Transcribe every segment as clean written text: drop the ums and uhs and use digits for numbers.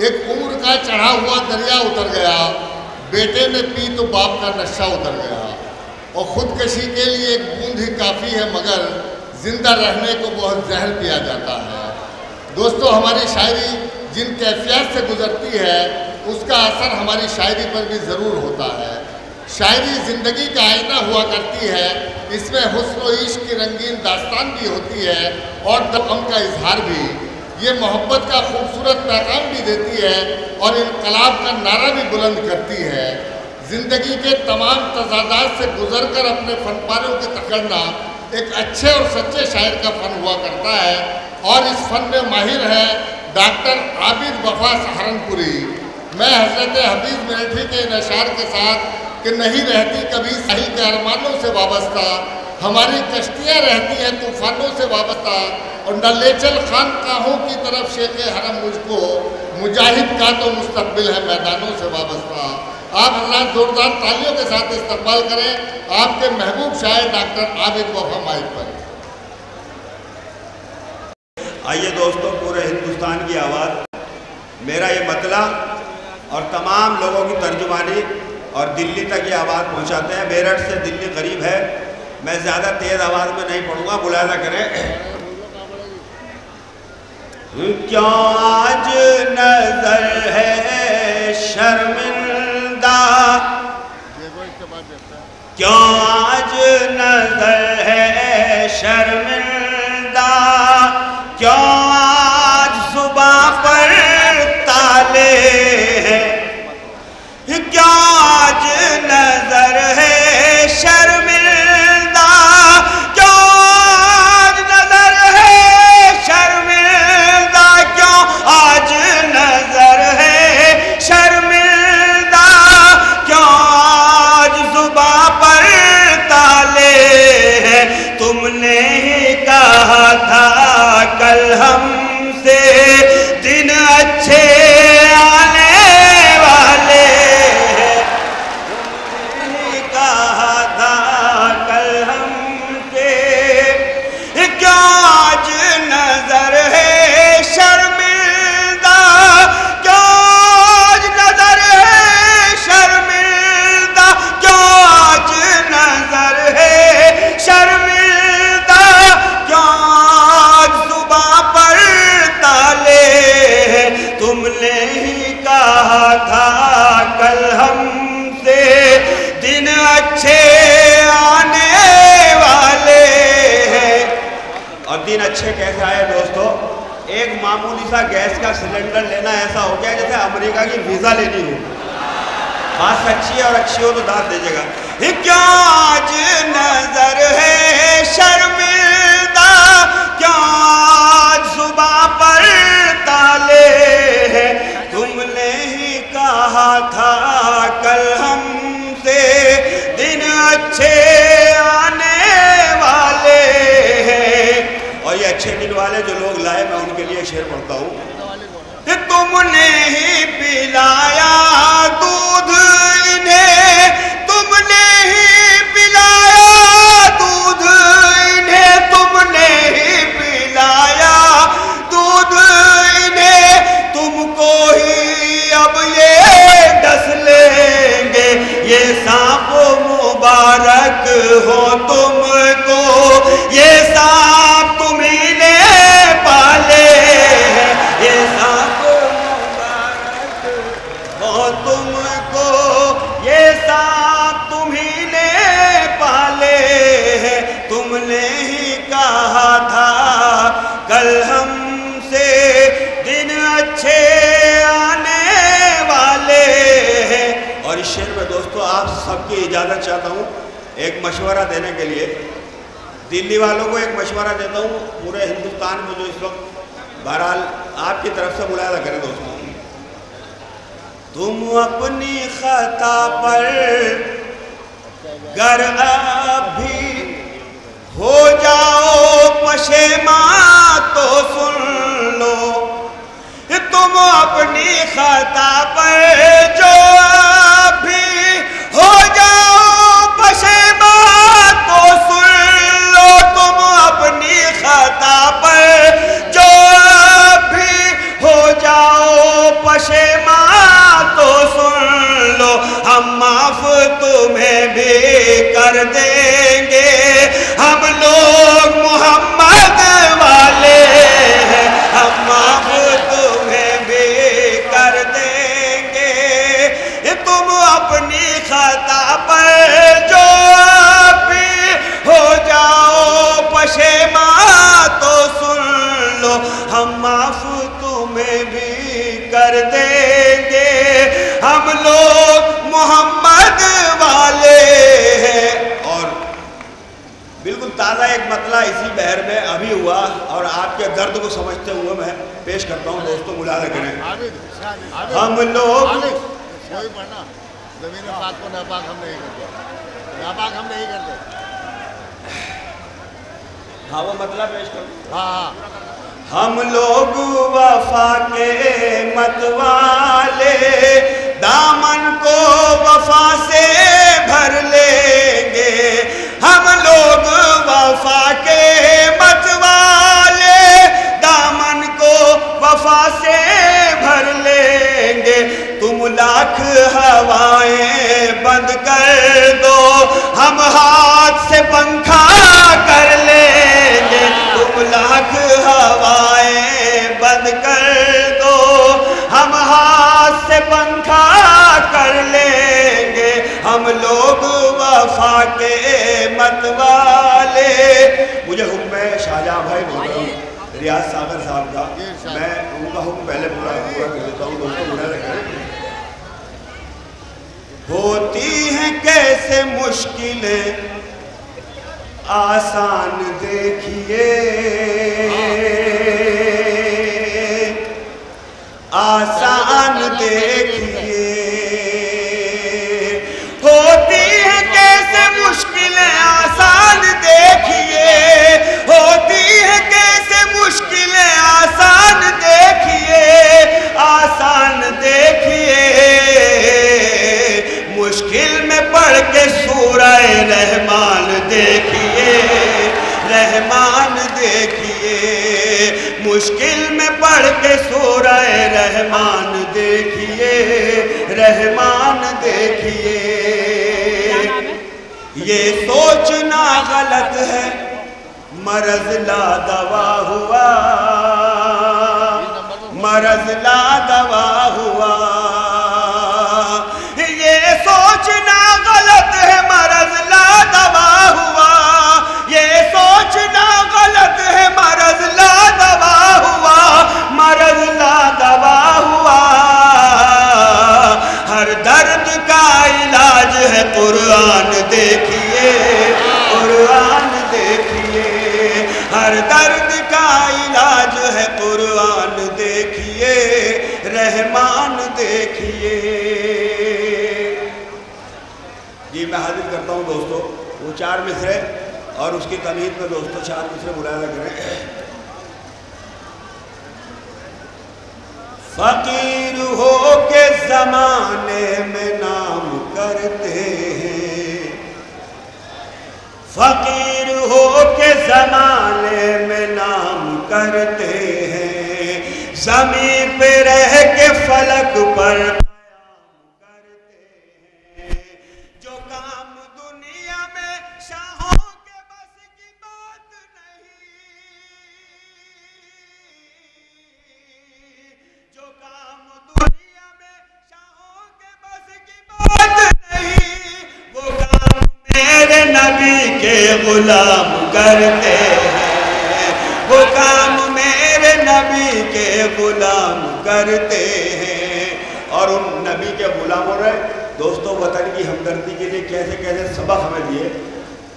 ایک عمر کا چڑھا ہوا دریا اتر گیا، بیٹے نے پی تو باپ کا نشہ اتر گیا، اور خودکشی کے لیے ایک بوند ہی کافی ہے، مگر زندہ رہنے کو بہت زہر پیا جاتا ہے۔ دوستو، ہماری شاعری جن کیفیات سے گزرتی ہے اس کا اثر ہماری شاعری پر بھی ضرور ہوتا ہے۔ شاعری زندگی کا آئینہ ہوا کرتی ہے، اس میں حسن و عشق کی رنگین داستان بھی ہوتی ہے اور غم کا اظہار بھی۔ یہ محبت کا خوبصورت پیغام بھی دیتی ہے اور انقلاب کا نعرہ بھی بلند کرتی ہے۔ زندگی کے تمام تضادات سے گزر کر اپنے فن پاروں کی تکڑنا ایک اچھے اور سچے شاعر کا فن ہوا کرتا ہے، اور اس فن میں ماہر ہے ڈاکٹر عابد وفا سہارنپوری۔ میں حضرت حفیظ ملٹری کے ان اشعار کے ساتھ کہ نہیں رہتی کبھی ساحل کے ارمانوں سے وابستہ، ہماری کشتیاں رہتی ہیں طوفانوں سے وابستہ، اور نہ لے چل خانقاہوں کی طرف شیخ حرم مجھ کو، مجاہد کا تو مستقبل ہے میدانوں سے وابستہ۔ آپ حضرات زوردار تالیوں کے ساتھ استقبال کریں آپ کے محبوب شاعر ڈاکٹر عابد وفا مائک پر۔ آئیے دوستوں، پورے ہندوستان کی آواز، میرا یہ مطلع اور تمام لوگوں کی ترجمانی اور دلی تک یہ آواز پہنچاتے ہیں۔ میرٹھ سے دلی قریب ہے، میں زیادہ تیز آواز میں نہیں پڑھوں گا، ملاحظہ کریں۔ کیوں آج نظر ہے شرمندہ، کیوں آج نظر ہے شرمندہ، کیوں آج زباں پر تالے ہیں، کیوں آج نظر ہے شرمندہ، کیوں آج نظر ہے شرمندہ، کیوں آج نظر ہے شرمندہ، کیوں آج زباں پر تالے ہیں۔ تم نے ہی کہا تھا کل ہم سے دن اچھے آنے والے ہیں، تم نے کہا تھا کل ہم سے، کیوں آج نظر ہے شرمندہ، کیوں آج نظر ہے شرمندہ، کیوں آج نظر ہے شرمندہ، کیوں آج زباں پر تالے ہیں۔ تم نے ہی کہا تھا کل ہم سے دن اچھے آنے والے ہیں۔ اور دن اچھے کیسے آئے دوستو؟ ایک معمولی سا گیس کا سلنڈر لینا ایسا ہو گیا جیسے امریکہ کی ویزا لینی ہو۔ بات سچی ہے اور اچھی ہو تو داد دیجیے گا۔ کیوں آج نظر ہے شرمندہ، کیوں آج زباں پر تالے ہیں۔ تم نے ہی کہا تھا کل ہم سے دن اچھے آنے والے ہیں۔ اور یہ اچھے دن والے جو لوگ لائے، میں ان کے لیے شعر پڑھتا ہوں۔ تم نے ہی پلایا دودھ انہیں، تم نے ہی پلایا دودھ انہیں، تم نے ہی پلایا دودھ انہیں، تم کو ہی اب یہ ڈس لیں گے، یہ سانپ مبارک ہو تم کو، یہ سانپ تمہیں نے پالے ہیں، یہ سانپ مبارک ہو تم کو، یہ سانپ تمہیں نے پالے ہیں۔ تم نے ہی کہا تھا کل ہم سے دن اچھے آنے والے ہیں۔ اور اس شعر میں دوستو آپ سب کی اجازت چاہتا ہوں ایک مشورہ دینے کے لیے۔ دلی والوں کو ایک مشورہ دیتا ہوں، پورے ہندوستان میں جو اس وقت بہرحال آپ کی طرف سے ملاحظہ کریں دوستوں، تم اپنی خطا پر گر ابھی ہو جاؤ پشیمان تو سن لو، تم اپنی خطا پر جو ابھی ہو جاؤ پشیمان تو سن لو، تم اپنی خطا پر جو ابھی ہو جاؤ پشیمان تو سن لو ہم معاف تمہیں بھی کر دیں گے، ہم لوگ محمد والے ہیں، ہم معاف تمہیں بھی کر دیں گے، تم اپنی خطا پر جو بھی ہو جاؤ پشیمان تو سن لو ہم معاف تمہیں بھی کر دیں گے، ہم لوگ محمد والے ہیں۔ اور بالکل تازہ ایک مطلع اسی بہر میں ابھی ہوا اور آپ کے درد کو سمجھتے ہوئے میں پیش کرتا ہوں دوستوں، ملاحظہ کریں۔ ہم لوگ کوئی پڑھنا زمین پاک کو ناپاک ہم نہیں کرتے، ناپاک ہم نہیں کرتے۔ ہاں وہ مطلب پیش کرو۔ ہاں ہم لوگ وفا کے مت والے، دامن کو وفا سے بھر لیں گے، ہم لوگ وفا کے مت والے، دامن کو وفا سے بھر لیں گے، تم لاکھ ہوائیں بند کر دو ہم ہاتھ سے پنکھا کر لیں گے، تم لاکھ ہوائیں بند کر دو ہم ہاتھ سے پنکھا کر لیں گے، ہم لوگ وفا کے مت والے۔ مجھے حکم ہے شاہجہاں بھائی محترم ریاض ساغر صاحب کا، میں ان کا حکم پہلے پورا کر دیتا ہوں، دوستوں ملاحظہ کریں۔ ہوتی ہیں کیسے مشکلیں آسان دیکھیے، آسان دیکھیے، ہوتی ہیں کیسے مشکلیں آسان دیکھیے، ہوتی ہیں کیسے مشکلیں آسان دیکھیے، آسان دیکھیے، مشکل میں پڑھ کے سورہ رحمان دیکھیے، رحمان دیکھیے، مشکل میں پڑھ کے سورہ رحمان دیکھیے، رحمان دیکھیے، یہ سوچنا غلط ہے مرض لا دوا ہوا، مرض لا دوا ہوا، یہ سوچنا غلط ہے مرض لا دوا ہوا، یہ سوچنا غلط ہے مرض لا دوا ہوا، مرض لا دوا ہوا، ہر درد کا علاج ہے قرآن دیکھیے، قرآن دیکھیے، ہر درد کا علاج ہے قرآن دیکھیے، رحمان دیکھیے۔ جی میں حاضر کرتا ہوں دوستو وہ چار مصرے اور اس کی تمہید میں دوستو چار مصرے ملاحظہ کریں۔ فقیر ہو کے زمانے میں نام کرتے ہیں، فقیر ہو کے زمانے میں نام کرتے ہیں، زمین پہ رہ کے فلک پر قیام کرتے ہیں، جو کام دنیا میں شاہوں کے بس کی بات نہیں، جو کام دنیا میں شاہوں کے بس کی بات نہیں، وہ کام میرے نبی کے غلام کرتے ہیں، وہ کام میرے نبی کے غلام کرتے ہیں۔ اور ان نبی کے غلاموں نے دوستوں وطن کی ہمدردی کے لیے کیسے کیسے سبق ہمیں دیے۔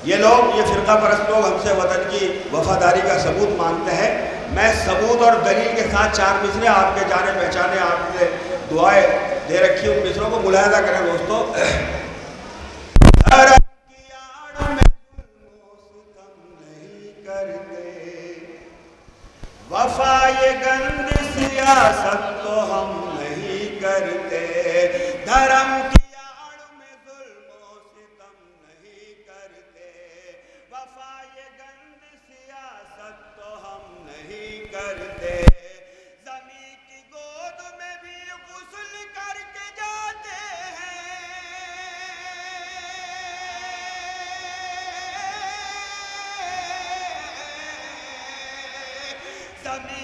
یہ لوگ، یہ فرقہ پرست لوگ ہم سے وطن کی وفاداری کا ثبوت مانگتے ہیں۔ میں ثبوت اور دلیل کے ساتھ چار مصرے آپ کے جانے پہچانے، آپ نے دعائیں دے رکھی، ان مصروں کو ملاحظہ کریں دوستوں۔ دھرم کی آڑ میں ظلم و ستم نہیں کرتے، وفا یہ گند سیاست تو ہم نہیں کرتے، دھرم کی آڑ میں ظلم و ستم نہیں کرتے، وفا یہ گند سیاست تو ہم نہیں کرتے، زمین کی گود میں بھی اسلامی